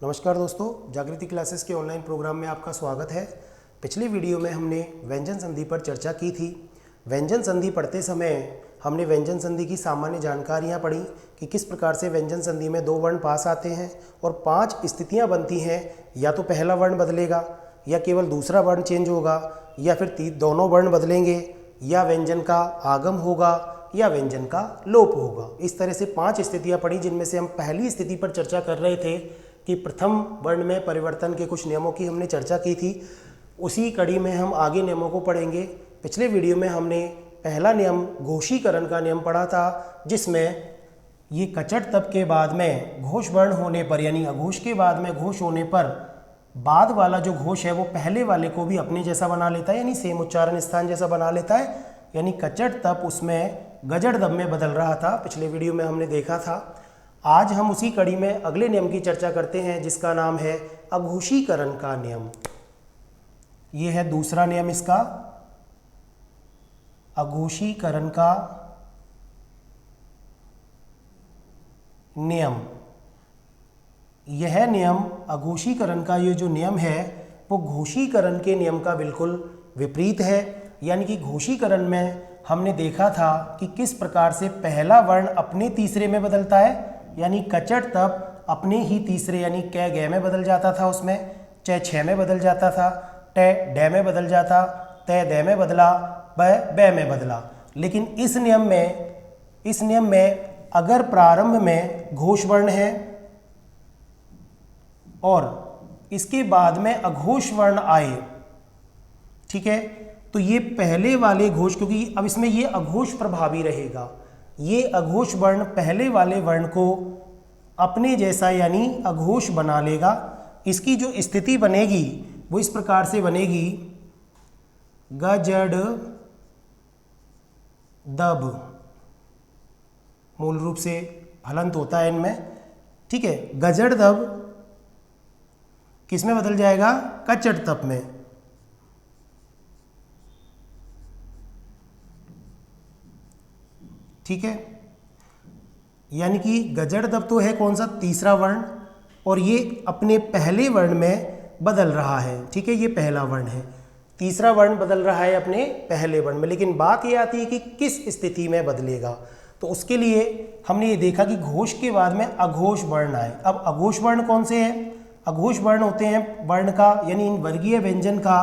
नमस्कार दोस्तों, जागृति क्लासेस के ऑनलाइन प्रोग्राम में आपका स्वागत है। पिछली वीडियो में हमने व्यंजन संधि पर चर्चा की थी। व्यंजन संधि पढ़ते समय हमने व्यंजन संधि की सामान्य जानकारियाँ पढ़ी कि किस प्रकार से व्यंजन संधि में 2 वर्ण पास आते हैं और 5 स्थितियाँ बनती हैं। या तो पहला वर्ण बदलेगा, या केवल दूसरा वर्ण चेंज होगा, या फिर दोनों वर्ण बदलेंगे, या व्यंजन का आगम होगा, या व्यंजन का लोप होगा। इस तरह से 5 स्थितियाँ पढ़ी, जिनमें से हम पहली स्थिति पर चर्चा कर रहे थे कि प्रथम वर्ण में परिवर्तन के कुछ नियमों की हमने चर्चा की थी। उसी कड़ी में हम आगे नियमों को पढ़ेंगे। पिछले वीडियो में हमने पहला नियम घोषीकरण का नियम पढ़ा था, जिसमें ये कचट तब के बाद में घोष वर्ण होने पर, यानी अघोष के बाद में घोष होने पर बाद वाला जो घोष है वो पहले वाले को भी अपने जैसा बना लेता है, यानी सेम उच्चारण स्थान जैसा बना लेता है। यानी कचट तप उसमें गजड़ दब में बदल रहा था। पिछले वीडियो में हमने देखा था। आज हम उसी कड़ी में अगले नियम की चर्चा करते हैं, जिसका नाम है अघोषीकरण का नियम। यह है दूसरा नियम इसका, अघोषीकरण का नियम। यह नियम अघोषीकरण का ये जो नियम है वो घोषीकरण के नियम का बिल्कुल विपरीत है। यानी कि घोषीकरण में हमने देखा था कि किस प्रकार से पहला वर्ण अपने तीसरे में बदलता है, यानी कचट तब अपने ही तीसरे यानी कै गे में बदल जाता था, उसमें च छ में बदल जाता था, टे डे में बदल जाता, तय दे में बदला, बै में बदला। लेकिन इस नियम में अगर प्रारंभ में घोष वर्ण है और इसके बाद में अघोष वर्ण आए, ठीक है, तो ये पहले वाले घोष, क्योंकि अब इसमें ये अघोष प्रभावी रहेगा, ये अघोष वर्ण पहले वाले वर्ण को अपने जैसा यानी अघोष बना लेगा। इसकी जो स्थिति बनेगी वो इस प्रकार से बनेगी, गजड़ दब, मूल रूप से हलंत होता है इनमें, ठीक है। गजड़ दब किस में बदल जाएगा? कचट तप में। ठीक है, यानी कि गजड़ दब तो है कौन सा? तीसरा वर्ण, और ये अपने पहले वर्ण में बदल रहा है, ठीक है, ये पहला वर्ण है, तीसरा वर्ण बदल रहा है अपने पहले वर्ण में। लेकिन बात ये आती है कि किस स्थिति में बदलेगा। तो उसके लिए हमने ये देखा कि घोष के बाद में अघोष वर्ण आए। अब अघोष वर्ण कौन से हैं? अघोष वर्ण होते हैं वर्ण का, यानी इन वर्गीय व्यंजन का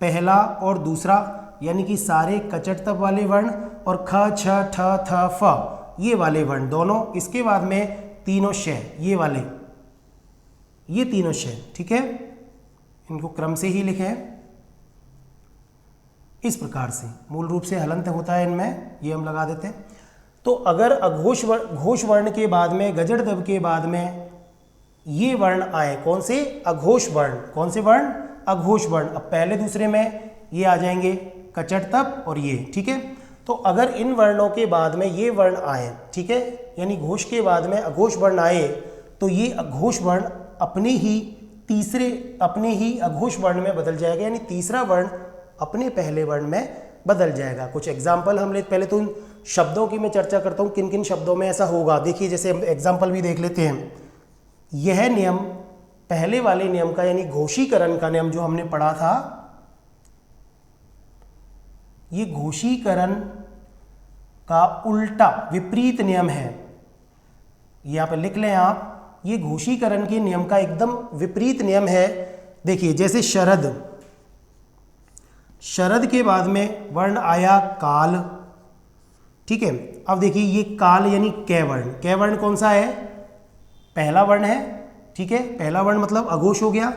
पहला और दूसरा, यानी कि सारे कचट तप वाले वर्ण, और ख छ ठ थ फ ये वाले वर्ण दोनों। इसके बाद में तीनों श, ये वाले, ये तीनों श, ठीक है, इनको क्रम से ही लिखें इस प्रकार से। मूल रूप से हलंत होता है इनमें, ये हम लगा देते हैं। तो अगर घोष वर्ण के बाद में, गजड़ दब के बाद में ये वर्ण आए, कौन से? अघोष वर्ण। कौन से वर्ण? अघोष वर्ण। अब पहले दूसरे में ये आ जाएंगे कचट तप और ये, ठीक है। तो अगर इन वर्णों के बाद में ये वर्ण आए, ठीक है, यानी घोष के बाद में अघोष वर्ण आए, तो ये अघोष वर्ण अपने ही अघोष वर्ण में बदल जाएगा, यानी तीसरा वर्ण अपने पहले वर्ण में बदल जाएगा। कुछ एग्जाम्पल हम पहले तो उन शब्दों की मैं चर्चा करता हूँ, किन किन शब्दों में ऐसा होगा। देखिए, जैसे हम एग्जाम्पल भी देख लेते हैं। यह नियम पहले वाले नियम का, यानी घोषीकरण का नियम जो हमने पढ़ा था, ये घोषीकरण का उल्टा विपरीत नियम है। यहां पर लिख लें आप, ये घोषीकरण के नियम का एकदम विपरीत नियम है। देखिए, जैसे शरद के बाद में वर्ण आया काल, ठीक है। अब देखिए, ये काल यानी कै वर्ण कौन सा है? पहला वर्ण है, ठीक है, पहला वर्ण मतलब अघोष हो गया।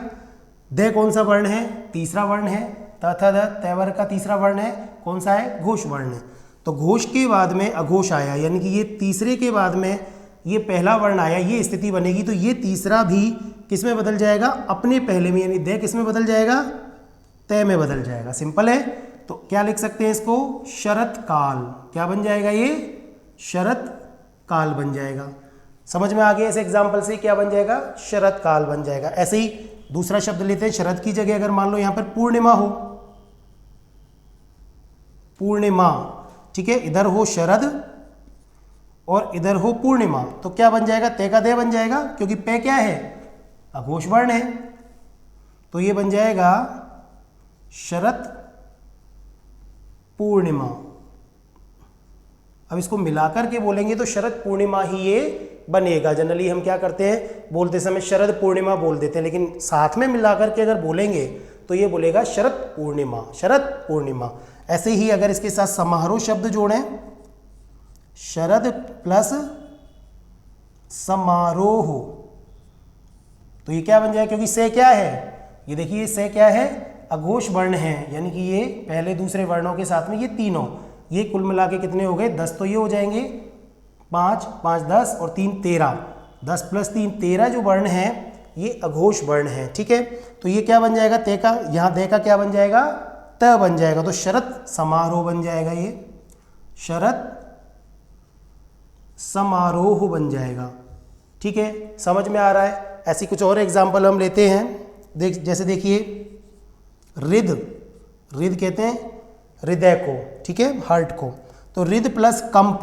दे कौन सा वर्ण है? तीसरा वर्ण है। तथा तय वर्ग का तीसरा वर्ण है, कौन सा है? घोष वर्ण। तो घोष के बाद में अघोष आया, यानी कि ये तीसरे के बाद में ये पहला वर्ण आया, ये स्थिति बनेगी। तो ये तीसरा भी किस में बदल जाएगा? अपने पहले में, यानी दे किस में बदल जाएगा? तय में बदल जाएगा। सिंपल है। तो क्या लिख सकते हैं इसको? शरत काल। क्या बन जाएगा? ये शरत काल बन जाएगा। समझ में आ गया? इस एग्जाम्पल से क्या बन जाएगा? शरत काल बन जाएगा। ऐसे ही दूसरा शब्द लेते हैं, शरद की जगह अगर मान लो यहाँ पर पूर्णिमा हो, पूर्णिमा, ठीक है, इधर हो शरद और इधर हो पूर्णिमा, तो क्या बन जाएगा? ते का दे बन जाएगा, क्योंकि पे क्या है? अघोष वर्ण है, तो ये बन जाएगा शरत पूर्णिमा। अब इसको मिलाकर के बोलेंगे तो शरद पूर्णिमा ही ये बनेगा। जनरली हम क्या करते हैं, बोलते समय शरद पूर्णिमा बोल देते हैं, लेकिन साथ में मिलाकर के अगर बोलेंगे तो ये बोलेगा शरद पूर्णिमा, शरद पूर्णिमा। ऐसे ही अगर इसके साथ समारोह शब्द जोड़ें, शरद प्लस समारोह, तो ये क्या बन जाएगा, क्योंकि से क्या है, ये देखिए से क्या है, अघोष वर्ण है, यानी कि ये पहले दूसरे वर्णों के साथ में ये तीनों, ये कुल मिला के कितने हो गए 10, तो ये हो जाएंगे 5, 5 10 और 3 13, 10 प्लस 3 13 जो वर्ण हैं ये अघोष वर्ण है। ठीक है, तो ये क्या बन जाएगा, ते का, यहाँ दे का क्या बन जाएगा, त बन जाएगा, तो शरद समारोह बन जाएगा, ये शरद समारोह बन जाएगा। ठीक है, समझ में आ रहा है। ऐसी कुछ और एग्जाम्पल हम लेते हैं, जैसे देखिए रिद, रिद कहते हैं हृदय को, ठीक है, हार्ट को, तो रिद प्लस कंप।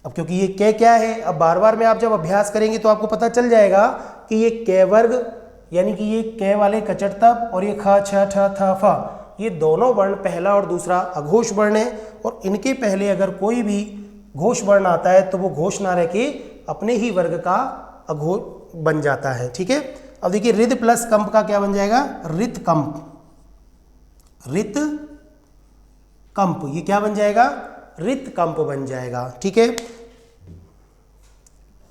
अब क्योंकि ये क्या है, अब बार बार में आप जब अभ्यास करेंगे तो आपको पता चल जाएगा कि ये कै वर्ग, यानी कि ये कै वाले कचट तप और ये ख छ ठ थ फ, ये दोनों वर्ण, पहला और दूसरा अघोष वर्ण है, और इनके पहले अगर कोई भी घोष वर्ण आता है तो वो घोष ना रह के अपने ही वर्ग का अघोष बन जाता है। ठीक है, अब देखिए रिद प्लस कंप का क्या बन जाएगा, रित कंप, रित कंप, ये क्या बन जाएगा, रित कंप बन जाएगा। ठीक है,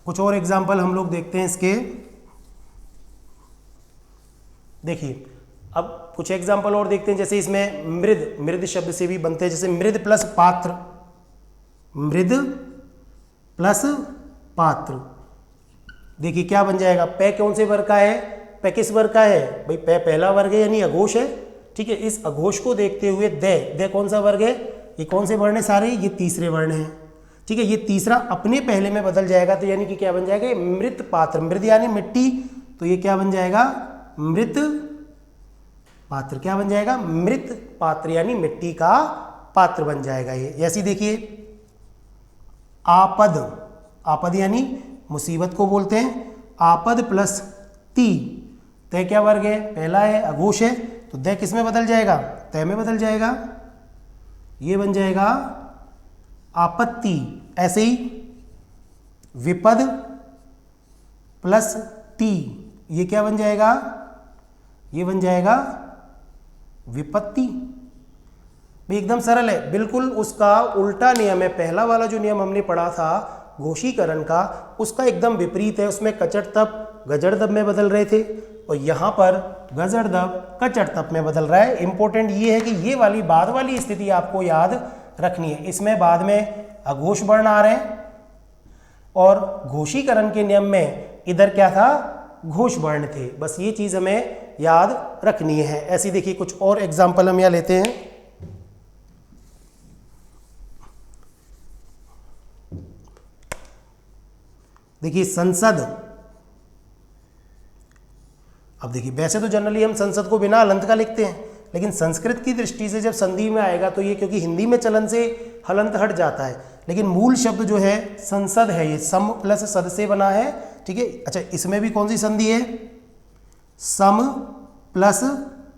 कुछ और एग्जाम्पल हम लोग देखते हैं इसके। देखिए अब कुछ एग्जाम्पल और देखते हैं, जैसे इसमें मृद, मृद शब्द से भी बनते हैं, जैसे मृद प्लस पात्र, मृद प्लस पात्र, देखिए क्या बन जाएगा, पै कौन से वर्ग का है, पै किस वर्ग का है भाई, पै पहला वर्ग है यानी अघोष है। ठीक है, इस अघोष को देखते हुए दे कौन सा वर्ग है, ये कौन से वर्ण है सारे, ये तीसरे वर्ण है। ठीक है, ये तीसरा अपने पहले में बदल जाएगा, तो यानी कि क्या बन जाएगा, मृत पात्र, मृत यानी मिट्टी, तो ये क्या बन जाएगा, मृत पात्र, क्या बन जाएगा, मृत पात्र यानी मिट्टी का पात्र बन जाएगा ये। जैसी देखिए आपद, आपद यानी मुसीबत को बोलते हैं, आपद प्लस ती, तय क्या वर्ग है, पहला है अघोष है, तो दे किस में बदल जाएगा, तय में बदल जाएगा, ये बन जाएगा आपत्ति। ऐसे ही विपद प्लस टी, ये क्या बन जाएगा, ये बन जाएगा विपत्ति। भाई एकदम सरल है, बिल्कुल उसका उल्टा नियम है। पहला वाला जो नियम हमने पढ़ा था घोषीकरण का, उसका एकदम विपरीत है, उसमें कचट तप गजड़ दब में बदल रहे थे, और यहाँ पर गजड़ दब कचट तप में बदल रहा है। इंपॉर्टेंट ये है कि ये वाली बाद वाली स्थिति आपको याद रखनी है। इसमें बाद में अघोष वर्ण आ रहे हैं, और घोषीकरण के नियम में इधर क्या था, घोष वर्ण थे। बस ये चीज़ हमें याद रखनी है। ऐसी देखिए कुछ और एग्जाम्पल हम यहाँ लेते हैं। देखिए संसद, अब देखिए वैसे तो जनरली हम संसद को बिना हलंत का लिखते हैं, लेकिन संस्कृत की दृष्टि से जब संधि में आएगा तो ये, क्योंकि हिंदी में चलन से हलंत हट जाता है, लेकिन मूल शब्द जो है संसद है, ये सम प्लस सद से बना है। ठीक है, अच्छा इसमें भी कौन सी संधि है, सम प्लस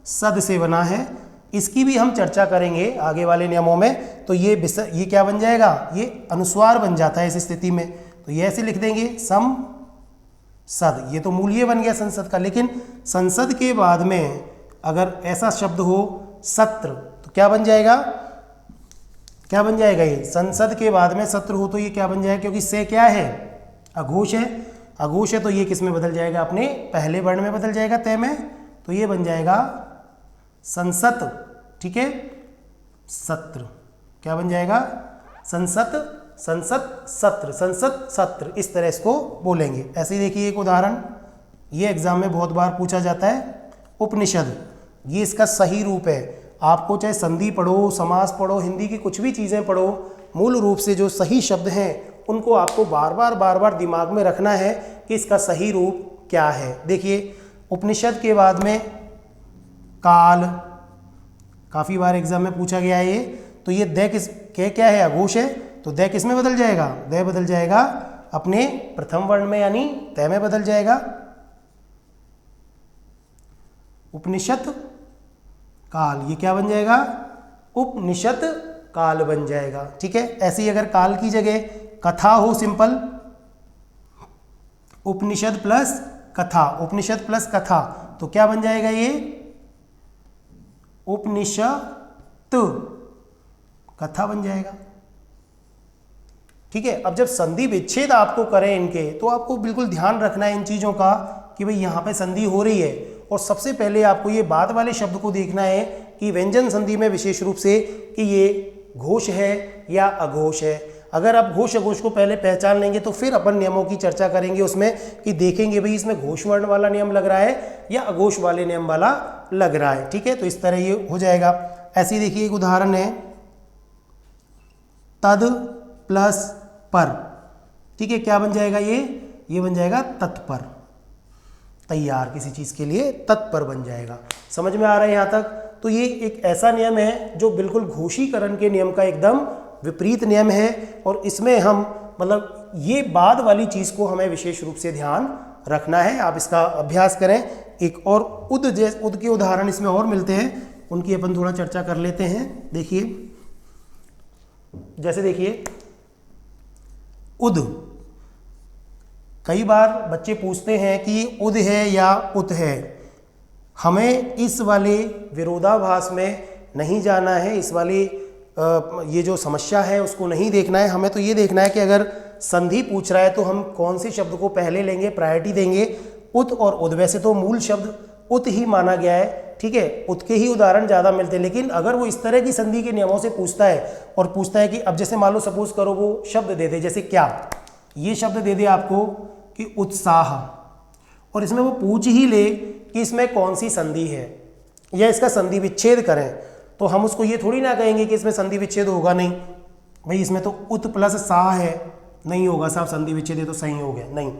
सद से बना है, इसकी भी हम चर्चा करेंगे आगे वाले नियमों में। तो ये क्या बन जाएगा, ये अनुस्वार बन जाता है इस स्थिति में, तो ये ऐसे लिख देंगे सम सद, ये तो मूल ये बन गया संसद का। लेकिन संसद के बाद में अगर ऐसा शब्द हो सत्र, तो क्या बन जाएगा, क्या बन जाएगा, ये संसद के बाद में सत्र हो तो ये क्या बन जाएगा, क्योंकि से क्या है, अघोष है, अघोष है, तो ये किस में बदल जाएगा, अपने पहले वर्ण में बदल जाएगा, तय में, तो ये बन जाएगा संसत। ठीक है, सत्र क्या बन जाएगा, संसद, संसद सत्र, संसद सत्र, इस तरह इसको बोलेंगे। ऐसे ही देखिए एक उदाहरण, ये एग्जाम में बहुत बार पूछा जाता है, उपनिषद, ये इसका सही रूप है। आपको चाहे संधि पढ़ो, समास पढ़ो, हिंदी की कुछ भी चीज़ें पढ़ो, मूल रूप से जो सही शब्द हैं उनको आपको बार बार दिमाग में रखना है कि इसका सही रूप क्या है। देखिए उपनिषद के बाद में काल, काफ़ी बार एग्जाम में पूछा गया है ये, तो ये दे किस क्या है, अघोष है, तो दे किस में बदल जाएगा, दे बदल जाएगा अपने प्रथम वर्ण में यानी तय में बदल जाएगा। उपनिषद काल, ये क्या बन जाएगा? उपनिषद काल बन जाएगा। ठीक है, ऐसे ही अगर काल की जगह कथा हो, सिंपल उपनिषद प्लस कथा, उपनिषद प्लस कथा, तो क्या बन जाएगा? ये उपनिषद कथा बन जाएगा। ठीक है, अब जब संधि विच्छेद आपको करें इनके, तो आपको बिल्कुल ध्यान रखना है इन चीज़ों का कि भाई यहाँ पे संधि हो रही है, और सबसे पहले आपको ये बाद वाले शब्द को देखना है कि व्यंजन संधि में विशेष रूप से कि ये घोष है या अघोष है। अगर आप घोष अघोष को पहले पहचान लेंगे तो फिर अपन नियमों की चर्चा करेंगे उसमें, कि देखेंगे भाई इसमें घोष वर्ण वाला नियम लग रहा है या अघोष वाले नियम वाला लग रहा है। ठीक है, तो इस तरह ये हो जाएगा। ऐसे ही देखिए एक उदाहरण है, तद प्लस पर। ठीक है, क्या बन जाएगा? ये बन जाएगा तत्पर, तैयार किसी चीज़ के लिए तत्पर बन जाएगा। समझ में आ रहा है यहाँ तक? तो ये एक ऐसा नियम है जो बिल्कुल घोषीकरण के नियम का एकदम विपरीत नियम है, और इसमें हम मतलब ये बाद वाली चीज़ को हमें विशेष रूप से ध्यान रखना है। आप इसका अभ्यास करें। एक और उद के उदाहरण इसमें और मिलते हैं, उनकी अपन थोड़ा चर्चा कर लेते हैं। देखिए, जैसे देखिए उद, कई बार बच्चे पूछते हैं कि उद है या उत है। हमें इस वाले विरोधाभास में नहीं जाना है, इस वाली ये जो समस्या है उसको नहीं देखना है। हमें तो ये देखना है कि अगर संधि पूछ रहा है तो हम कौन से शब्द को पहले लेंगे, प्रायोरिटी देंगे, उत और उद। वैसे तो मूल शब्द उत ही माना गया है, ठीक है, उत के ही उदाहरण ज़्यादा मिलते हैं। लेकिन अगर वो इस तरह की संधि के नियमों से पूछता है और पूछता है कि अब जैसे मान लो सपोज करो वो शब्द दे दे, जैसे क्या, ये शब्द दे दे आपको कि उत्साह, और इसमें वो पूछ ही ले कि इसमें कौन सी संधि है या इसका संधि विच्छेद करें, तो हम उसको ये थोड़ी ना कहेंगे कि इसमें संधि विच्छेद होगा। नहीं भाई, इसमें तो उत प्लस सा है, नहीं होगा साहब, संधि विच्छेद है तो सही हो गया। नहीं,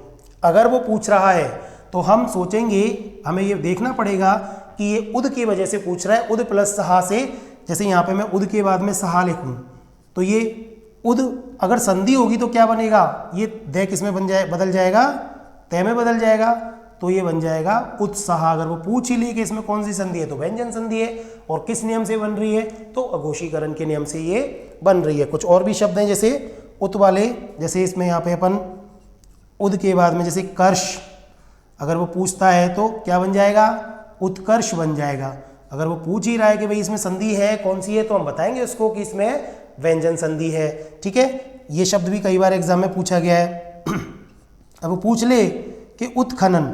अगर वो पूछ रहा है तो हम सोचेंगे, हमें ये देखना पड़ेगा कि ये उद की वजह से पूछ रहा है, उद प्लस सहा से। जैसे यहाँ पे मैं उद के बाद में सहा लिखूँ तो ये उद अगर संधि होगी तो क्या बनेगा? ये दे किस में बदल जाएगा? तय में बदल जाएगा, तो ये बन जाएगा उत्साह। अगर वो पूछ ही ली कि इसमें कौन सी संधि है तो व्यंजन संधि है, और किस नियम से बन रही है तो अघोषीकरण के नियम से ये बन रही है। कुछ और भी शब्द हैं जैसे उत वाले, जैसे इसमें यहाँ पे अपन उद के बाद में जैसे कर्ष, अगर वो पूछता है तो क्या बन जाएगा? उत्कर्ष बन जाएगा। अगर वो पूछ ही रहा है कि भाई इसमें संधि है कौन सी है, तो हम बताएंगे उसको कि इसमें व्यंजन संधि है। ठीक है, ये शब्द भी कई बार एग्जाम में पूछा गया है। अब वो पूछ ले कि उत्खनन,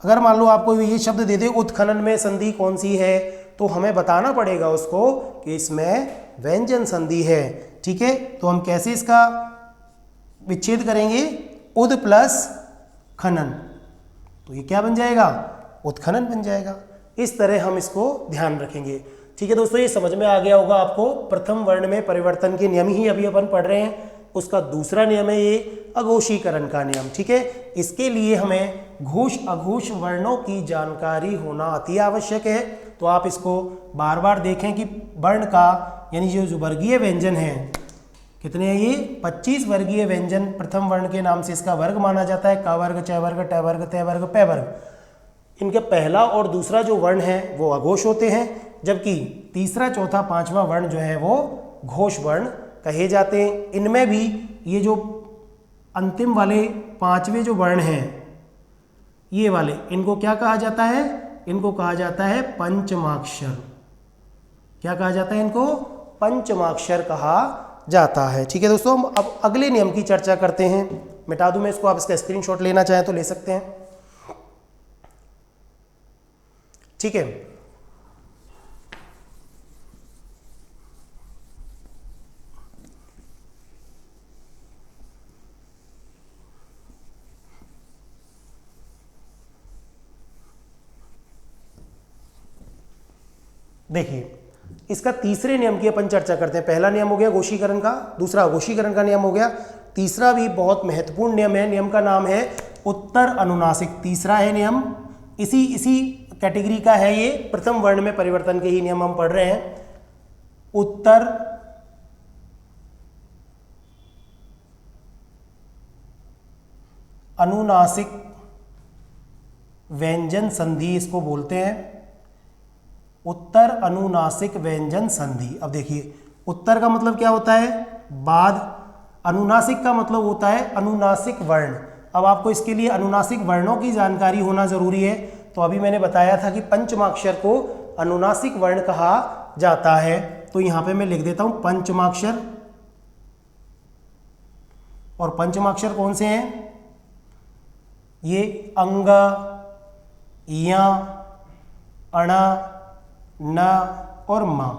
अगर मान लो आपको ये शब्द दे दे उत्खनन में संधि कौन सी है, तो हमें बताना पड़ेगा उसको कि इसमें व्यंजन संधि है। ठीक है, तो हम कैसे इसका विच्छेद करेंगे? उद प्लस खनन, तो ये क्या बन जाएगा? उत्खनन बन जाएगा। इस तरह हम इसको ध्यान रखेंगे। ठीक है दोस्तों, ये समझ में आ गया होगा आपको। प्रथम वर्ण में परिवर्तन के नियम ही अभी अपन पढ़ रहे हैं। उसका दूसरा नियम है ये अघोषीकरण का नियम। ठीक है, इसके लिए हमें घोष अघोष वर्णों की जानकारी होना अति आवश्यक है। तो आप इसको बार बार देखें कि वर्ण का यानी जो वर्गीय व्यंजन है, कितने हैं ये? 25 वर्गीय व्यंजन प्रथम वर्ण के नाम से इसका वर्ग माना जाता है। क वर्ग, च वर्ग, ट वर्ग, त वर्ग, प वर्ग। इनके पहला और दूसरा जो वर्ण है वो अघोष होते हैं, जबकि तीसरा, चौथा, पांचवा वर्ण जो है वो घोष वर्ण कहे जाते हैं। इनमें भी ये जो अंतिम वाले पांचवे जो वर्ण हैं, ये वाले, इनको क्या कहा जाता है? इनको कहा जाता है पंचमाक्षर। क्या कहा जाता है इनको? पंचमाक्षर कहा जाता है। ठीक है दोस्तों, हम अब अगले नियम की चर्चा करते हैं। मिटा दूं मैं इसको, आप इसका स्क्रीनशॉट लेना चाहें तो ले सकते हैं। ठीक है, देखिए इसका तीसरे नियम की अपन चर्चा करते हैं। पहला नियम हो गया घोषीकरण का, दूसरा अघोषीकरण का नियम हो गया। तीसरा भी बहुत महत्वपूर्ण नियम है, नियम का नाम है उत्तर अनुनासिक। तीसरा है नियम, इसी कैटेगरी का है ये। प्रथम वर्ण में परिवर्तन के ही नियम हम पढ़ रहे हैं। उत्तर अनुनासिक व्यंजन संधि इसको बोलते हैं। उत्तर अनुनासिक व्यंजन संधि। अब देखिए, उत्तर का मतलब क्या होता है? बाद। अनुनासिक का मतलब होता है अनुनासिक वर्ण। अब आपको इसके लिए अनुनासिक वर्णों की जानकारी होना जरूरी है। तो अभी मैंने बताया था कि पंचमाक्षर को अनुनासिक वर्ण कहा जाता है। तो यहाँ पे मैं लिख देता हूँ पंचमाक्षर। और पंचमाक्षर कौन से हैं? ये अंग, या, अण, न और म।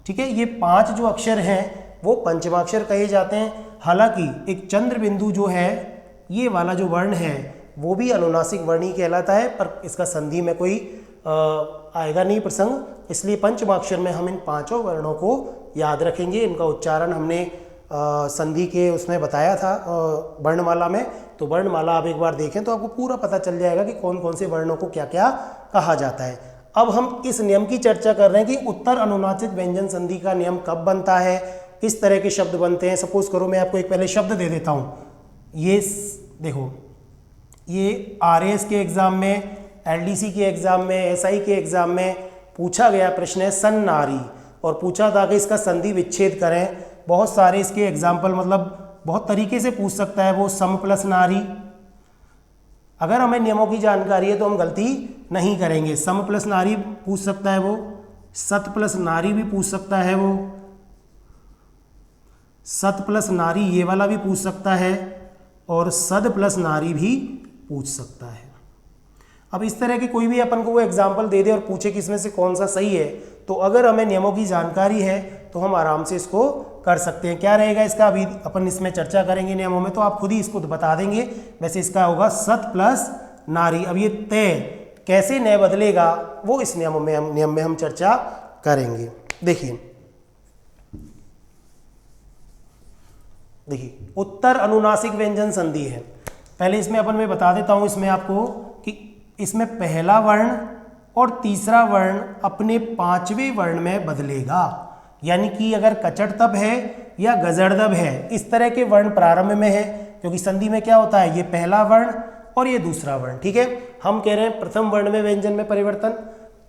ठीक है, ये 5 जो अक्षर हैं वो पंचमाक्षर कहे जाते हैं। हालांकि एक चंद्र बिंदु जो है, ये वाला जो वर्ण है वो भी अनुनासिक वर्ण ही कहलाता है, पर इसका संधि में कोई आएगा नहीं प्रसंग। इसलिए पंचमाक्षर में हम इन 5 वर्णों को याद रखेंगे। इनका उच्चारण हमने संधि के उसमें बताया था वर्णमाला में। तो वर्णमाला आप एक बार देखें तो आपको पूरा पता चल जाएगा कि कौन कौन से वर्णों को क्या क्या कहा जाता है। अब हम इस नियम की चर्चा कर रहे हैं कि उत्तर अनुनासिक व्यंजन संधि का नियम कब बनता है, किस तरह के शब्द बनते हैं। सपोज करो मैं आपको एक पहले शब्द दे देता हूँ। ये देखो, ये RAS के एग्जाम में, LDC के एग्जाम में, SI के एग्जाम में पूछा गया प्रश्न है सन्नारी, और पूछा था कि इसका संधि विच्छेद करें। बहुत सारे इसके एग्जाम्पल, मतलब बहुत तरीके से पूछ सकता है वो। सम प्लस नारी, अगर हमें नियमों की जानकारी है तो हम गलती नहीं करेंगे। सम प्लस नारी पूछ सकता है वो, सत प्लस नारी भी पूछ सकता है वो, सत प्लस नारी ये वाला भी पूछ सकता है, और सद प्लस नारी भी पूछ सकता है। अब इस तरह की कोई भी अपन को वो एग्जाम्पल दे दे और पूछे कि इसमें से कौन सा सही है, तो अगर हमें नियमों की जानकारी है तो हम आराम से इसको कर सकते हैं। क्या रहेगा इसका, अभी अपन इसमें चर्चा करेंगे नियमों में, तो आप खुद ही इसको बता देंगे। वैसे इसका होगा सत प्लस नारी। अब ये तय कैसे नय बदलेगा वो इस नियम में हम चर्चा करेंगे। देखिए उत्तर अनुनासिक व्यंजन संधि है। पहले इसमें अपन मैं बता देता हूँ इसमें आपको कि इसमें पहला वर्ण और तीसरा वर्ण अपने 5वें वर्ण में बदलेगा। यानी कि अगर कचड़तब है या गजड़दब है, इस तरह के वर्ण प्रारंभ में है, क्योंकि संधि में क्या होता है, ये पहला वर्ण और ये दूसरा वर्ण। ठीक है, हम कह रहे हैं प्रथम वर्ण में व्यंजन में परिवर्तन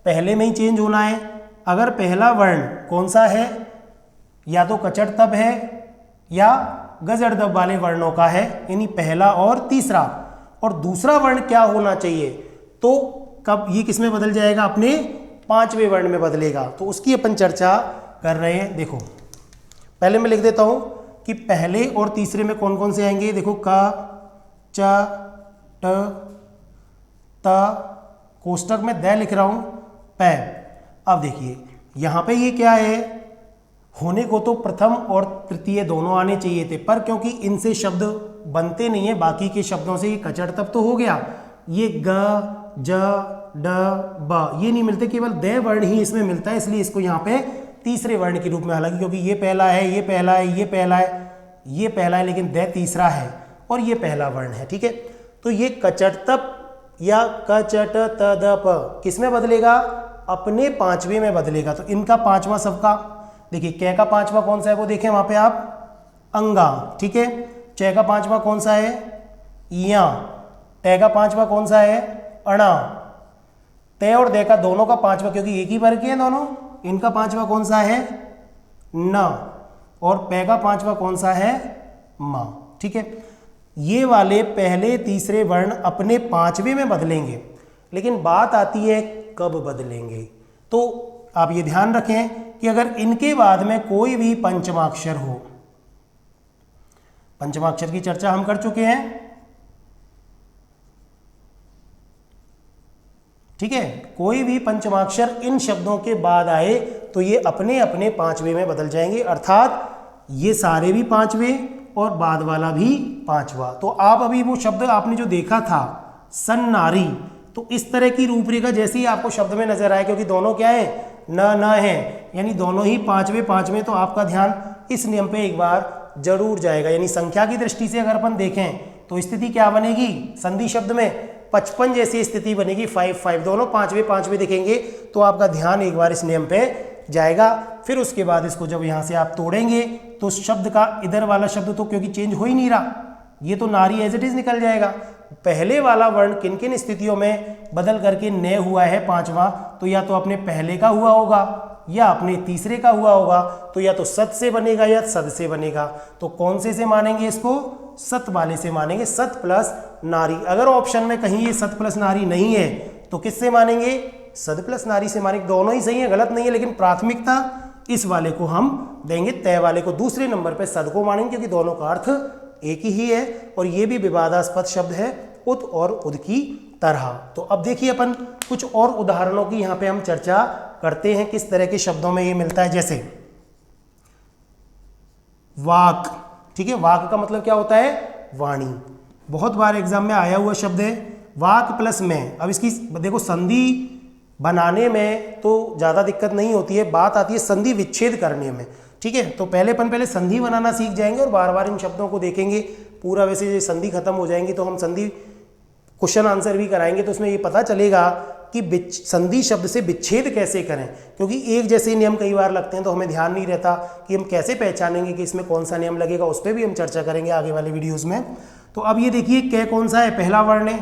पहले में ही चेंज होना है। अगर पहला वर्ण कौन सा है, या तो कचड़तब है या गजड़दब वाले वर्णों का है, यानी पहला और तीसरा, और दूसरा वर्ण क्या होना चाहिए, तो कब ये किस में बदल जाएगा, अपने 5वें वर्ण में बदलेगा। तो उसकी अपन चर्चा कर रहे हैं। देखो पहले मैं लिख देता हूं कि पहले और तीसरे में कौन कौन से आएंगे। देखो क, च, ट, त, कोष्टक में द लिख रहा हूं, पै। अब देखिए यहां पे ये क्या है, होने को तो प्रथम और तृतीय दोनों आने चाहिए थे, पर क्योंकि इनसे शब्द बनते नहीं है बाकी के शब्दों से, ये कचड़तब तो हो गया, ये ग, ज, ड, ब ये नहीं मिलते, केवल द वर्ण ही इसमें मिलता है, इसलिए इसको यहाँ पे तीसरे वर्ण के रूप में, हालांकि क्योंकि ये पहला है, ये पहला है, ये पहला है, ये पहला है, लेकिन द तीसरा है और ये पहला वर्ण है। ठीक है, तो ये कचड़तब या कचट त द प किस में बदलेगा, अपने 5वें में बदलेगा। तो इनका 5वां सबका, देखिए कै का 5वां कौन सा है वो देखें वहां पे आप, अंगा। ठीक है, च का 5वां कौन सा है, या। ट का 5वां कौन सा है, अणा। तय और दे का दोनों का 5वां, क्योंकि एक ही वर्ग के हैं दोनों, इनका 5वां कौन सा है, न। और पै का 5वां कौन सा है, मा। ठीक है, ये वाले पहले तीसरे वर्ण अपने 5वें में बदलेंगे, लेकिन बात आती है कब बदलेंगे। तो आप ये ध्यान रखें कि अगर इनके बाद में कोई भी पंचमाक्षर हो, पंचमाक्षर की चर्चा हम कर चुके हैं। ठीक है, कोई भी पंचमाक्षर इन शब्दों के बाद आए तो ये अपने अपने 5वें में बदल जाएंगे, अर्थात ये सारे भी 5वें और बाद वाला भी 5वां। तो आप अभी वो शब्द आपने जो देखा था सन्नारी, तो इस तरह की रूपरेखा जैसे ही आपको शब्द में नजर आए, क्योंकि दोनों क्या है, न है, यानी दोनों ही 5वें, तो आपका ध्यान इस नियम पे एक बार जरूर जाएगा। यानी संख्या की दृष्टि से अगर अपन देखें तो स्थिति क्या बनेगी, संधि शब्द में 55 जैसी स्थिति बनेगी, 5 दोनों 5वें दिखेंगे। तो आपका ध्यान एक बार इस नियम पे जाएगा। फिर उसके बाद इसको जब यहाँ से आप तोड़ेंगे तो शब्द का इधर वाला शब्द तो क्योंकि चेंज हो ही नहीं रहा, ये तो नारी एज इट इज निकल जाएगा। पहले वाला वर्ण किन किन स्थितियों में बदल करके ने हुआ है पांचवा, तो या तो अपने पहले का हुआ होगा या अपने तीसरे का हुआ होगा, तो या तो सत से बनेगा या सद से बनेगा। तो कौन से मानेंगे इसको? सत वाले से मानेंगे, सत प्लस नारी। अगर ऑप्शन में कहीं ये सत प्लस नारी नहीं है तो किससे मानेंगे? सद प्लस नारी से मानेंगे। दोनों ही सही है, गलत नहीं है, लेकिन प्राथमिकता इस वाले को हम देंगे, तय वाले को। दूसरे नंबर पे सद को मानेंगे क्योंकि दोनों का अर्थ एक ही है और ये भी विवादास्पद शब्द है, उत और उद की तरह। तो अब देखिए अपन कुछ और उदाहरणों की यहाँ पे हम चर्चा करते हैं, किस तरह के शब्दों में ये मिलता है। जैसे वाक, ठीक है, वाक का मतलब क्या होता है? वाणी। बहुत बार एग्जाम में आया हुआ शब्द है, वाक प्लस में। अब इसकी देखो संधि बनाने में तो ज़्यादा दिक्कत नहीं होती है, बात आती है संधि विच्छेद करने में, ठीक है। तो पहले संधि बनाना सीख जाएंगे और बार बार इन शब्दों को देखेंगे पूरा। वैसे ये संधि खत्म हो जाएंगी तो हम संधि क्वेश्चन आंसर भी कराएंगे, तो उसमें ये पता चलेगा कि संधि शब्द से विच्छेद कैसे करें, क्योंकि एक जैसे नियम कई बार लगते हैं तो हमें ध्यान नहीं रहता कि हम कैसे पहचानेंगे कि इसमें कौन सा नियम लगेगा। उस पर भी हम चर्चा करेंगे आगे वाले वीडियोस में। तो अब ये देखिए, कै कौन सा है? पहला वर्ण है।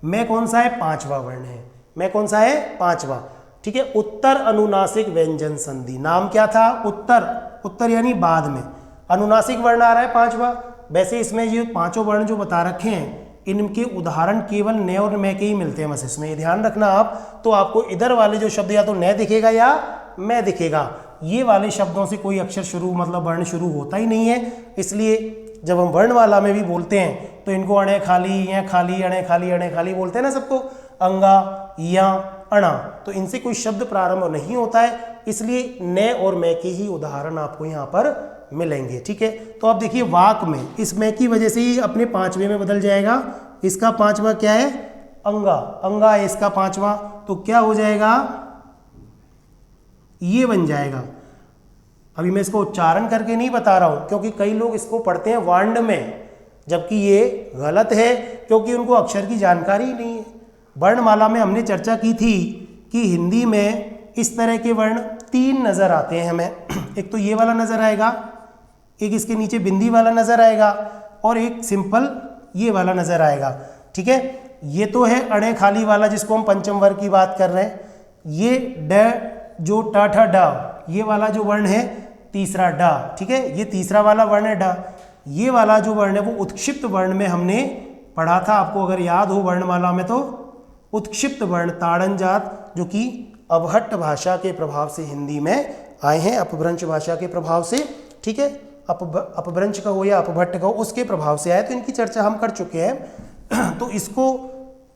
मैं कौन सा है? पांचवा वर्ण है। मैं कौन सा है? पांचवा, ठीक है। उत्तर अनुनासिक व्यंजन संधि, नाम क्या था? उत्तर। उत्तर यानी बाद में, अनुनासिक वर्ण आ रहा है पांचवा। वैसे इसमें ये पांचों वर्ण जो बता रखे हैं इनके उदाहरण केवल न और मैं के ही मिलते हैं, बस इसमें ये ध्यान रखना आप। तो आपको इधर वाले जो शब्द या तो न दिखेगा या मैं दिखेगा, ये वाले शब्दों से कोई अक्षर शुरू मतलब वर्ण शुरू होता ही नहीं है। इसलिए जब हम वर्णमाला में भी बोलते हैं तो इनको अणे खाली या खाली अणे खाली अणे खाली बोलते हैं ना सबको, अंगा या अणा, तो इनसे कोई शब्द प्रारंभ नहीं होता है। इसलिए न और मैं के ही उदाहरण आपको यहाँ पर मिलेंगे, ठीक है। तो अब देखिए वाक में इस मैं की वजह से ही अपने पांचवे में बदल जाएगा। इसका पांचवा क्या है? अंगा। अंगा है इसका पांचवा, तो क्या हो जाएगा? ये बन जाएगा। अभी मैं इसको उच्चारण करके नहीं बता रहा हूं क्योंकि कई लोग इसको पढ़ते हैं वांड में, जबकि ये गलत है क्योंकि उनको अक्षर की जानकारी ही नहीं है। वर्णमाला में हमने चर्चा की थी कि हिंदी में इस तरह के वर्ण 3 नजर आते हैं हमें। एक तो ये वाला नजर आएगा, एक इसके नीचे बिंदी वाला नजर आएगा और एक सिंपल ये वाला नजर आएगा, ठीक है। ये तो है अणे खाली वाला जिसको हम पंचम वर्ग की बात कर रहे हैं। ये ड जो ट ठ ड, ये वाला जो वर्ण है तीसरा ड, ठीक है, ये तीसरा वाला वर्ण है ड। ये वाला जो वर्ण है वो उत्क्षिप्त वर्ण में हमने पढ़ा था, आपको अगर याद हो वर्णमाला में, तो उत्क्षिप्त वर्ण ताड़न जात जो कि अवहट्ट भाषा के प्रभाव से हिंदी में आए हैं, अपभ्रंश भाषा के प्रभाव से, ठीक है। अपभ्रंश का हो या अपभट्ट का हो, उसके प्रभाव से आए, तो इनकी चर्चा हम कर चुके हैं। तो इसको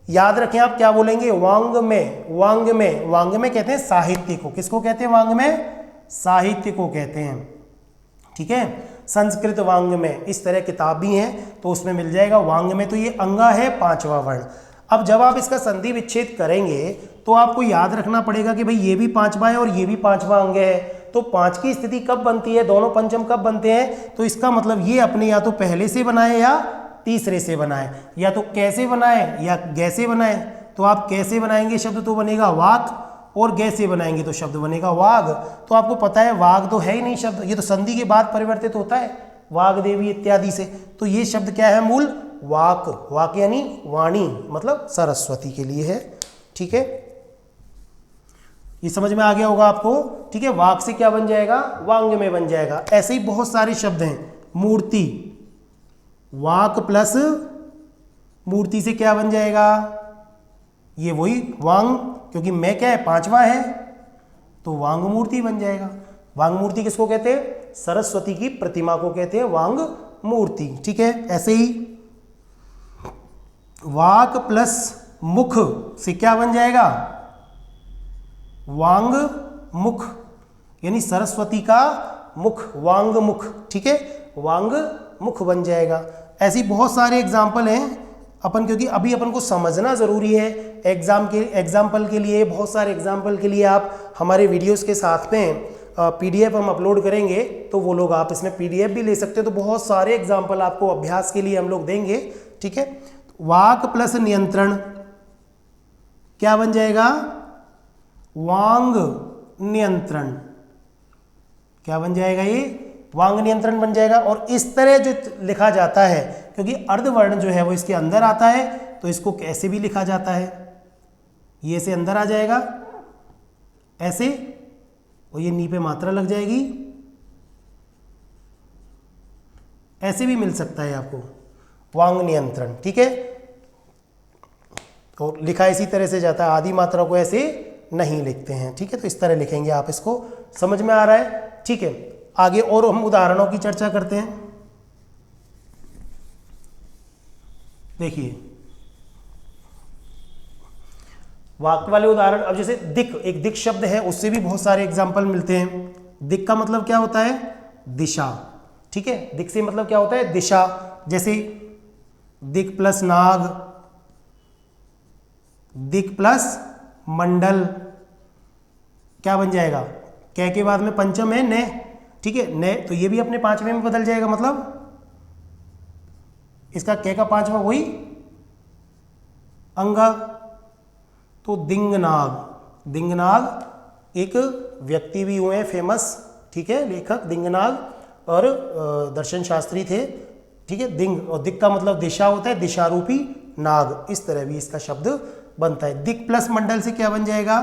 याद रखें, आप क्या बोलेंगे? वांग में। वांग में, वांग में कहते हैं साहित्य को। किसको कहते हैं? वांग में साहित्य को कहते हैं, ठीक है। संस्कृत वांग में इस तरह किताब भी हैं तो उसमें मिल जाएगा वांग में। तो ये अंगा है पांचवा वर्ण। अब जब आप इसका संधि विच्छेद करेंगे तो आपको याद रखना पड़ेगा कि भाई ये भी पांचवा है और ये भी पांचवा अंग है, तो 5 की स्थिति कब बनती है? दोनों पंचम कब बनते हैं? तो इसका मतलब ये अपने या तो पहले से बनाए या तीसरे से बनाए, या तो कैसे बनाए या गैसे बनाए। तो आप कैसे बनाएंगे शब्द तो बनेगा वाक, और गैसे बनाएंगे तो शब्द बनेगा वाग। तो आपको पता है वाग तो है ही नहीं शब्द, ये तो संधि के बाद परिवर्तित होता है वाग देवी इत्यादि से। तो ये शब्द क्या है? मूल वाक। वाक यानी वाणी, मतलब सरस्वती के लिए है, ठीक है। ये समझ में आ गया होगा आपको, ठीक है। वाक से क्या बन जाएगा? वांग में बन जाएगा। ऐसे ही बहुत सारे शब्द हैं। मूर्ति, वाक प्लस मूर्ति से क्या बन जाएगा? ये वही वांग, क्योंकि मैं क्या है? पांचवा है, तो वांग मूर्ति बन जाएगा। वांग मूर्ति किसको कहते हैं? सरस्वती की प्रतिमा को कहते हैं वांग मूर्ति, ठीक है। ऐसे ही वाक प्लस मुख से क्या बन जाएगा? वांग मुख, यानी सरस्वती का मुख, वांग मुख, ठीक है, वांग मुख बन जाएगा। ऐसी बहुत सारे एग्जाम्पल हैं अपन, क्योंकि अभी अपन को समझना ज़रूरी है एग्जाम्पल के लिए। बहुत सारे एग्जाम्पल के लिए आप हमारे वीडियोस के साथ में PDF हम अपलोड करेंगे, तो वो लोग आप इसमें PDF भी ले सकते हो। तो बहुत सारे एग्जाम्पल आपको अभ्यास के लिए हम लोग देंगे, ठीक है। वाक प्लस नियंत्रण क्या बन जाएगा? वांग नियंत्रण। क्या बन जाएगा? ये वांग नियंत्रण बन जाएगा। और इस तरह जो लिखा जाता है, क्योंकि अर्धवर्ण जो है वो इसके अंदर आता है, तो इसको कैसे भी लिखा जाता है, ये से अंदर आ जाएगा ऐसे, और ये नी पे मात्रा लग जाएगी, ऐसे भी मिल सकता है आपको, वांग नियंत्रण। ठीक है, और लिखा इसी तरह से जाता है, आदि मात्रा को ऐसे नहीं लिखते हैं। ठीक है, तो इस तरह लिखेंगे आप, इसको समझ में आ रहा है। ठीक है, आगे और हम उदाहरणों की चर्चा करते हैं। देखिए वाक्य वाले उदाहरण, अब जैसे दिक्, एक दिक् शब्द है, उससे भी बहुत सारे एग्जाम्पल मिलते हैं। दिक् का मतलब क्या होता है? दिशा। ठीक है, दिक् से मतलब क्या होता है? दिशा। जैसे दिक् प्लस नाग, दिक् प्लस मंडल, क्या बन जाएगा? कै के बाद में पंचम है ने। ठीक है, ने, तो ये भी अपने पांचवें में बदल जाएगा, मतलब इसका कै का पांचवा वही अंगा। तो दिंगनाग, दिंगनाग एक व्यक्ति भी हुए हैं फेमस, ठीक है, लेखक दिंगनाग, और दर्शन शास्त्री थे। ठीक है, दिंग और दिक् का मतलब दिशा होता है, दिशा रूपी नाग, इस तरह भी इसका शब्द बनता है। दिक् प्लस मंडल से क्या बन जाएगा?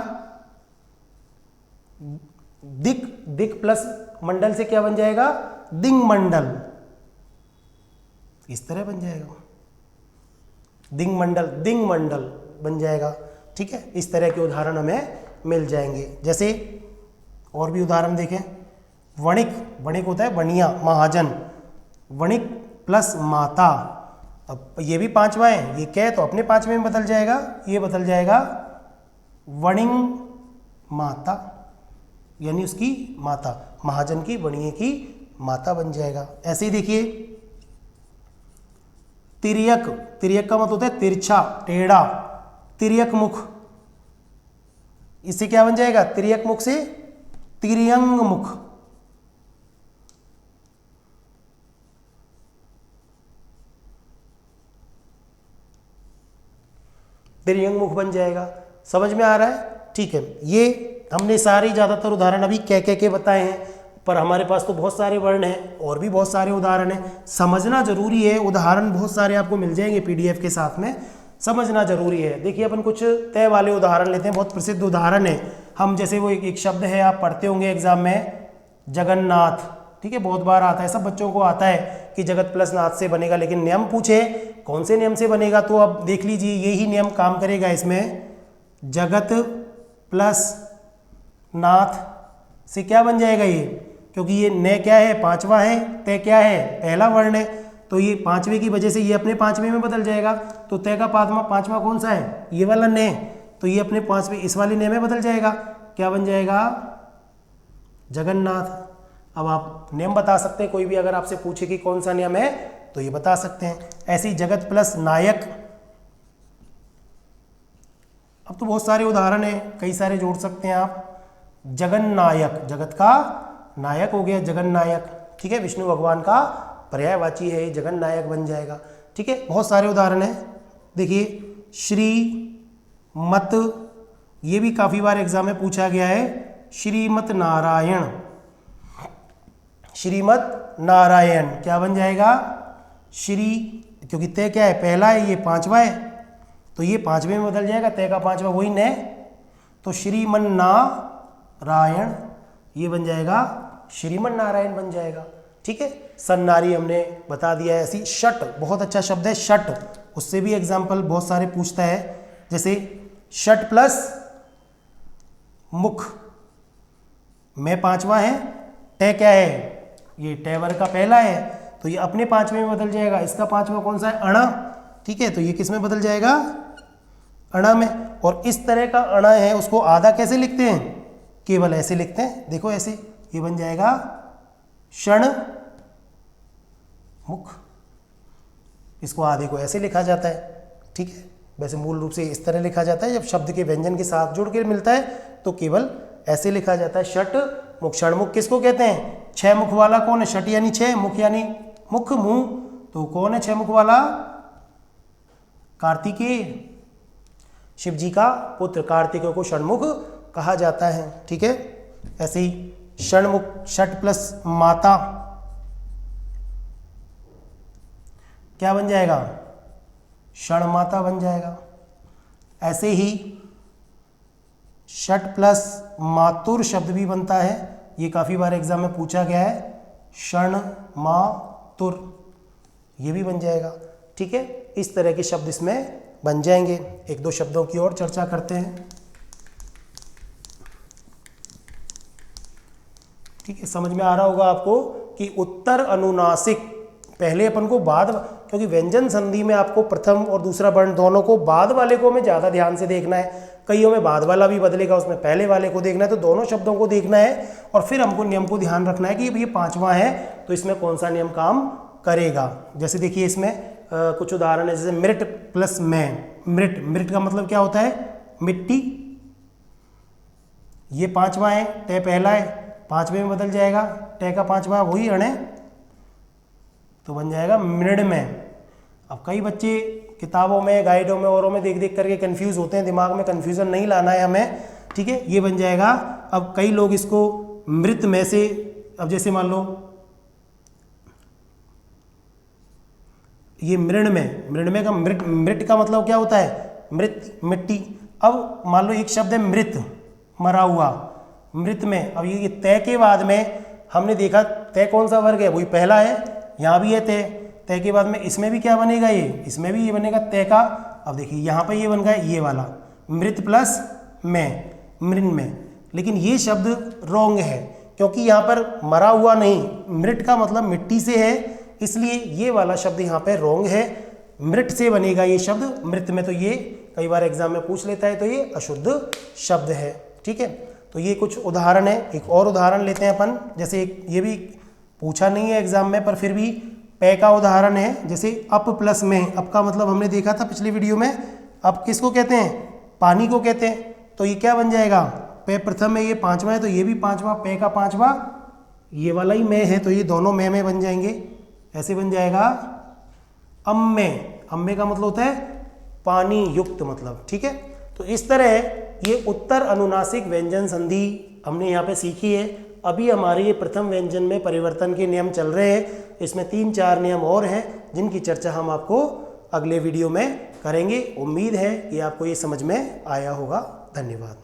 दिक्, दिक् प्लस मंडल से क्या बन जाएगा? दिंग मंडल, इस तरह बन जाएगा, दिंग मंडल, दिंग मंडल बन जाएगा। ठीक है, इस तरह के उदाहरण हमें मिल जाएंगे। जैसे और भी उदाहरण देखें, वणिक, वणिक होता है बनिया, महाजन, वणिक प्लस माता, अब ये भी पांचवा है, ये क्या है तो अपने पांचवें में बदल जाएगा, ये बदल जाएगा वणिंग माता, यानी उसकी माता, महाजन की, वणिये की माता बन जाएगा। ऐसे ही देखिए तिर्यक, तिर्यक का मतलब होता है तिरछा, टेढ़ा, तिर्यक मुख, इससे क्या बन जाएगा? तिर्यक मुख से तिर्यंग मुख। तिर्यंग मुख बन जाएगा। समझ में आ रहा है? ठीक है, ये हमने सारे ज़्यादातर उदाहरण अभी कह के बताए हैं, पर हमारे पास तो बहुत सारे वर्ण हैं और भी बहुत सारे उदाहरण हैं, समझना जरूरी है। उदाहरण बहुत सारे आपको मिल जाएंगे पीडीएफ के साथ में, समझना जरूरी है। देखिए अपन कुछ तय वाले उदाहरण लेते हैं, बहुत प्रसिद्ध उदाहरण है। हम जैसे वो एक शब्द है, आप पढ़ते होंगे एग्जाम में, जगन्नाथ। ठीक है, बहुत बार आता है, सब बच्चों को आता है कि जगत प्लस नाथ से बनेगा, लेकिन नियम पूछे कौन से नियम से बनेगा, तो अब देख लीजिए यही नियम काम करेगा इसमें। जगत प्लस नाथ से क्या बन जाएगा ये, क्योंकि ये न क्या है? पांचवा है, तय क्या है? पहला वर्ण है, तो ये पांचवे की वजह से ये अपने पांचवे में बदल जाएगा। तो तय का पांचवा कौन सा है? ये वाला ने, तो ये अपने पांचवे इस वाले ने में बदल जाएगा, क्या बन जाएगा? जगन्नाथ। अब आप नियम बता सकते हैं, कोई भी अगर आपसे पूछे कि कौन सा नियम है तो ये बता सकते हैं। ऐसे ही जगत प्लस नायक, अब तो बहुत सारे उदाहरण हैं, कई सारे जोड़ सकते हैं आप। जगन्नायक, जगत का नायक हो गया जगन्नायक। ठीक है, विष्णु भगवान का पर्यायवाची है, जगन्नायक बन जाएगा। ठीक है, बहुत सारे उदाहरण हैं। देखिए श्री मत, ये भी काफ़ी बार एग्जाम में पूछा गया है। श्रीमत नारायण, श्रीमत नारायण क्या बन जाएगा? श्री, क्योंकि तय क्या है? पहला है, ये पांचवा है, तो ये पांचवे में बदल जाएगा, तय का पांचवा वही ने, तो श्रीमन नारायण ये बन जाएगा श्रीमन नारायण बन जाएगा। ठीक है, सन्नारी हमने बता दिया है। ऐसी शट, बहुत अच्छा शब्द है शट, उससे भी एग्जाम्पल बहुत सारे पूछता है। जैसे शट प्लस मुख में पांचवा है, टय क्या है? ये टय वर्ग का पहला है, तो ये अपने पांचवे में बदल जाएगा। इसका पांचवा कौन सा है? अणा। ठीक है, तो ये किस में बदल जाएगा? अणा में। और इस तरह का अणा है, उसको आधा कैसे लिखते हैं? केवल ऐसे लिखते हैं, देखो ऐसे, ये बन जाएगा क्षण मुख, इसको आधे को ऐसे लिखा जाता है। ठीक है, वैसे मूल रूप से इस तरह लिखा जाता है, जब शब्द के व्यंजन के साथ जुड़ के मिलता है तो केवल ऐसे लिखा जाता है, षट मुख। षणमुख किसको कहते हैं? छह मुख वाला कौन है? षट यानी छह, मुख यानी मुख, मुंह, तो कौन है छह मुख वाला? कार्तिकेय, शिव जी का पुत्र कार्तिकेय को षणमुख कहा जाता है। ठीक है, ऐसे ही षणमुख, षट प्लस माता क्या बन जाएगा? क्षण माता बन जाएगा। ऐसे ही षट प्लस मातुर शब्द भी बनता है, ये काफ़ी बार एग्जाम में पूछा गया है, षण मातुर, ये भी बन जाएगा। ठीक है, इस तरह के शब्द इसमें बन जाएंगे। एक दो शब्दों की और चर्चा करते हैं। ठीक है, समझ में आ रहा होगा आपको कि उत्तर अनुनासिक, पहले अपन को बाद, क्योंकि व्यंजन संधि में आपको प्रथम और दूसरा वर्ण दोनों को, बाद वाले को हमें ज़्यादा ध्यान से देखना है, कईयों में बाद वाला भी बदलेगा, उसमें पहले वाले को देखना है, तो दोनों शब्दों को देखना है और फिर हमको नियम को ध्यान रखना है कि ये पांचवा है तो इसमें कौन सा नियम काम करेगा। जैसे देखिए इसमें कुछ उदाहरण है, जैसे मृत प्लस में, मृत, मृत का मतलब क्या होता है, मिट्टी, ये पांचवा है, टे पहला है, पांचवे में बदल जाएगा, टे का पांचवा वही अण है तो बन जाएगा मृण्मय। अब कई बच्चे किताबों में, गाइडों में, औरों में देख देख करके कंफ्यूज होते हैं, दिमाग में कंफ्यूजन नहीं लाना है हमें। ठीक है, ये बन जाएगा। अब कई लोग इसको मृत में से, अब जैसे मान लो ये मृण्मय, मृण्मय का मृत, मृत का मतलब क्या होता है, मृत, मिट्टी। अब मान लो एक शब्द है मृत, मरा हुआ, मृत में, अब ये तय के बाद में हमने देखा तय कौन सा वर्ग है, वही पहला है, यहाँ भी है तय, तय के बाद में इसमें भी क्या बनेगा, ये इसमें भी ये बनेगा तय का। अब देखिए यहाँ पर ये बन गया ये वाला मृत प्लस में, मृण्मय, लेकिन ये शब्द रॉन्ग है क्योंकि यहाँ पर मरा हुआ नहीं, मृत का मतलब मिट्टी से है, इसलिए ये वाला शब्द यहाँ पे रॉन्ग है, मृत से बनेगा ये शब्द, मृत में तो ये कई बार एग्जाम में पूछ लेता है, तो ये अशुद्ध शब्द है। ठीक है, तो ये कुछ उदाहरण है। एक और उदाहरण लेते हैं अपन, जैसे ये भी पूछा नहीं है एग्जाम में पर फिर भी पे का उदाहरण है, जैसे अप प्लस में, अप का मतलब हमने देखा था पिछली वीडियो में, अप किसको कहते हैं, पानी को कहते हैं, तो ये क्या बन जाएगा, पे प्रथम में, ये पांचवा है तो ये भी पांचवा, पे का पांचवा ये वाला ही में है तो ये दोनों में बन जाएंगे, ऐसे बन जाएगा अम्मे, अम्मे का मतलब होता है पानी युक्त मतलब। ठीक है, तो इस तरह ये उत्तर अनुनासिक व्यंजन संधि हमने यहाँ पे सीखी है। अभी हमारे ये प्रथम व्यंजन में परिवर्तन के नियम चल रहे हैं, इसमें 3-4 नियम और हैं जिनकी चर्चा हम आपको अगले वीडियो में करेंगे। उम्मीद है कि आपको ये समझ में आया होगा। धन्यवाद।